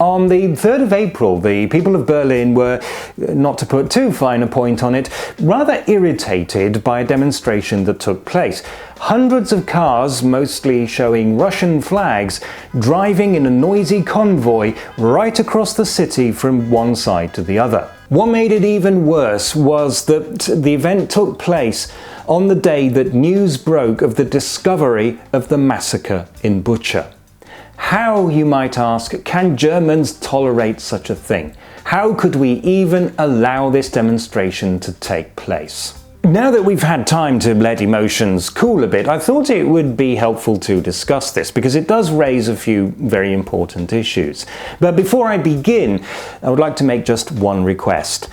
On the 3rd of April, the people of Berlin were, not to put too fine a point on it, rather irritated by a demonstration that took place. Hundreds of cars, mostly showing Russian flags, driving in a noisy convoy right across the city from one side to the other. What made it even worse was that the event took place on the day that news broke of the discovery of the massacre in Bucha. How, you might ask, can Germans tolerate such a thing? How could we even allow this demonstration to take place? Now that we've had time to let emotions cool a bit, I thought it would be helpful to discuss this because it does raise a few very important issues. But before I begin, I would like to make just one request.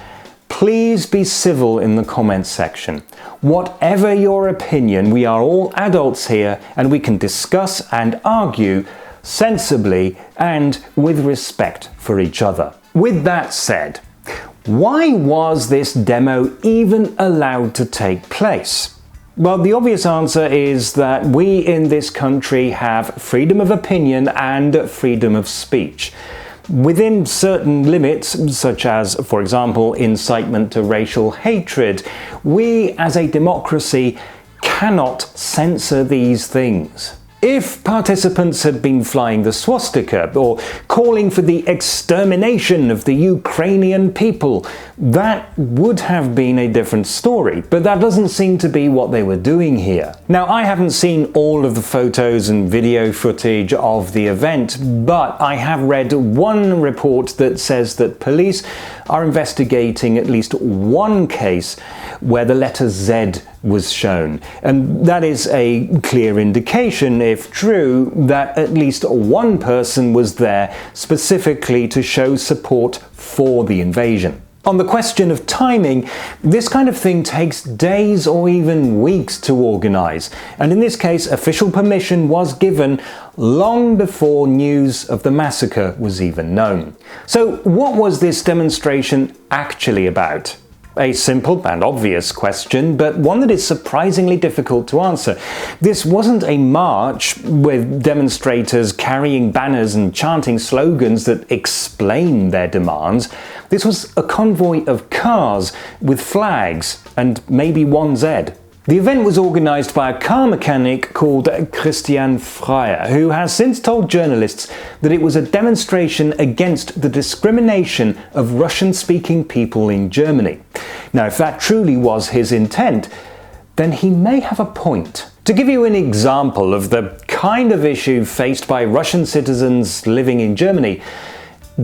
Please be civil in the comments section. Whatever your opinion, we are all adults here and we can discuss and argue sensibly and with respect for each other. With that said, why was this demo even allowed to take place? Well, the obvious answer is that we in this country have freedom of opinion and freedom of speech. Within certain limits, such as, for example, incitement to racial hatred, we as a democracy cannot censor these things. If participants had been flying the swastika or calling for the extermination of the Ukrainian people, that would have been a different story, but that doesn't seem to be what they were doing here. Now, I haven't seen all of the photos and video footage of the event, but I have read one report that says that police are investigating at least one case where the letter Z was shown, and that is a clear indication, if true, that at least one person was there specifically to show support for the invasion. On the question of timing, this kind of thing takes days or even weeks to organize, and in this case official permission was given long before news of the massacre was even known. So what was this demonstration actually about? A simple and obvious question, but one that is surprisingly difficult to answer. This wasn't a march with demonstrators carrying banners and chanting slogans that explain their demands. This was a convoy of cars with flags and maybe one Z. The event was organised by a car mechanic called Christian Freyer, who has since told journalists that it was a demonstration against the discrimination of Russian-speaking people in Germany. Now, if that truly was his intent, then he may have a point. To give you an example of the kind of issue faced by Russian citizens living in Germany,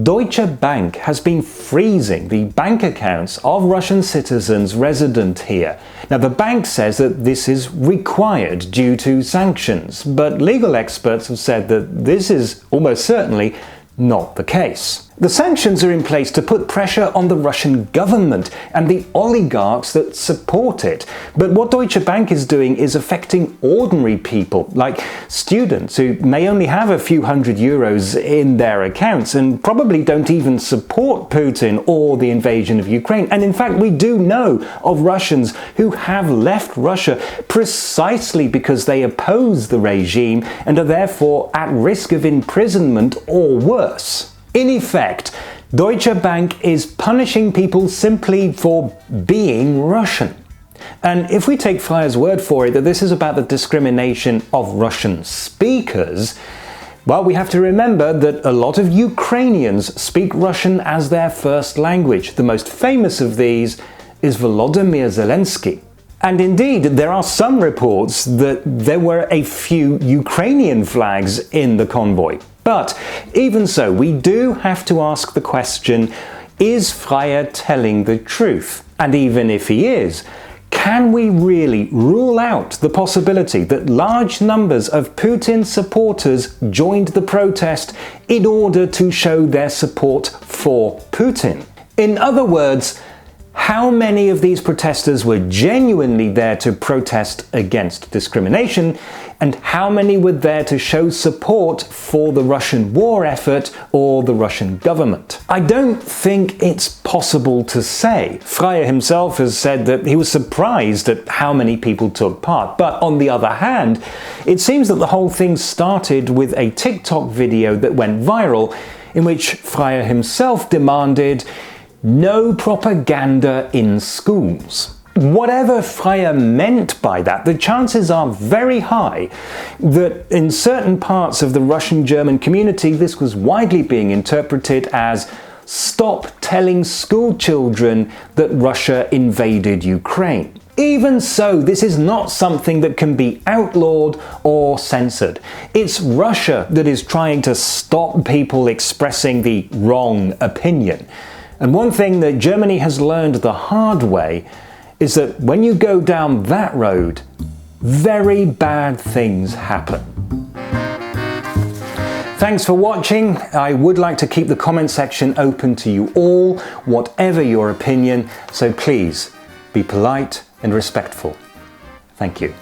Deutsche Bank has been freezing the bank accounts of Russian citizens resident here. Now, the bank says that this is required due to sanctions, but legal experts have said that this is almost certainly not the case. The sanctions are in place to put pressure on the Russian government and the oligarchs that support it. But what Deutsche Bank is doing is affecting ordinary people, like students who may only have a few €100 in their accounts and probably don't even support Putin or the invasion of Ukraine. And in fact, we do know of Russians who have left Russia precisely because they oppose the regime and are therefore at risk of imprisonment or worse. In effect, Deutsche Bank is punishing people simply for being Russian. And if we take Freyer's word for it that this is about the discrimination of Russian speakers, well, we have to remember that a lot of Ukrainians speak Russian as their first language. The most famous of these is Volodymyr Zelensky. And indeed, there are some reports that there were a few Ukrainian flags in the convoy. But even so, we do have to ask the question, is Freyer telling the truth? And even if he is, can we really rule out the possibility that large numbers of Putin supporters joined the protest in order to show their support for Putin? In other words, how many of these protesters were genuinely there to protest against discrimination, and how many were there to show support for the Russian war effort or the Russian government? I don't think it's possible to say. Freyer himself has said that he was surprised at how many people took part, but on the other hand, it seems that the whole thing started with a TikTok video that went viral in which Freier himself demanded no propaganda in schools. Whatever Freier meant by that, the chances are very high that in certain parts of the Russian-German community this was widely being interpreted as "stop telling school children that Russia invaded Ukraine." Even so, this is not something that can be outlawed or censored. It's Russia that is trying to stop people expressing the wrong opinion. And one thing that Germany has learned the hard way is that when you go down that road, very bad things happen. Thanks for watching. I would like to keep the comment section open to you all, whatever your opinion, so please be polite and respectful. Thank you.